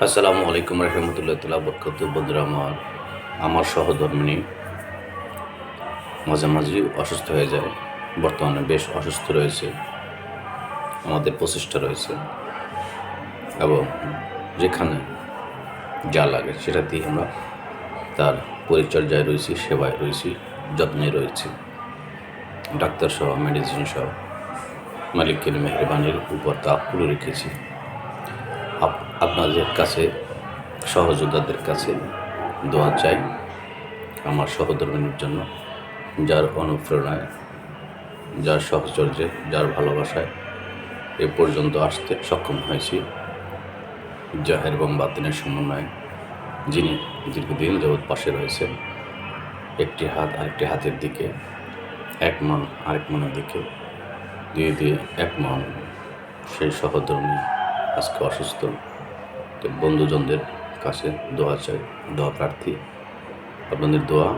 আসসালামু আলাইকুম রহমতুল্লাহ বরকত। বন্ধুরা, আমার সহধর্মিণী মাঝে মাঝেই অসুস্থ হয়ে যায়। বর্তমানে বেশ অসুস্থ রয়েছে, আমাদের প্রচেষ্টা রয়েছে এবং যেখানে যা লাগে সেটা দিয়ে আমরা তার পরিচর্যায় রয়েছি, সেবায় রয়েছি, যত্নে রয়েছি। ডাক্তার সহ, মেডিসিন সহ মালিকের মেহরবানির উপর তা খুলে রেখেছি। আপনাদের কাছে, সহযোদ্ধাদের কাছে দোয়া চাই আমার সহধর্মিণীর জন্য, যার অনুপ্রেরণায়, যার সহচর্যে, যার ভালোবাসায় এ পর্যন্ত আসতে সক্ষম হয়েছি। জাহের এবং বাতিনের সমন্বয়ে যিনি দীর্ঘদিন যাবৎ পাশে রয়েছেন, একটি হাত আরেকটি হাতের দিকে, এক মন আরেক মনের দিকে, দুই দিয়ে এক মন, সেই সহধর্মী আজকে অসুস্থ। তো বন্ধুজনদের কাছে দোয়া চাই, দোয়া প্রার্থী। আপনাদের দোয়া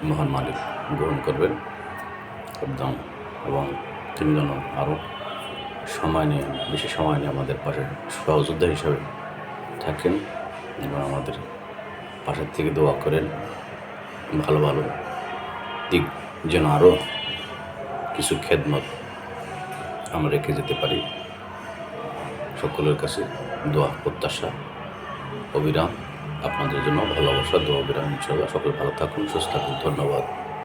মহান মালিক গ্রহণ করবেন একদম, এবং তিনি যেন আরও বেশি সময় নিয়ে আমাদের পাশে সহযোদ্ধা হিসাবে থাকেন এবং আমাদের পাশের থেকে দোয়া করেন। ভালো ভালো দিক যেন আরও কিছু খেদমত আমরা রেখে যেতে পারি। সকলের কাছে দোয়া প্রত্যাশা অবিরাম, আপনাদের জন্য ভালোবাসা, দোয়া অবিরাম। ইনশাআল্লাহ সকলে ভালো থাকুন, সুস্থ থাকুন। ধন্যবাদ।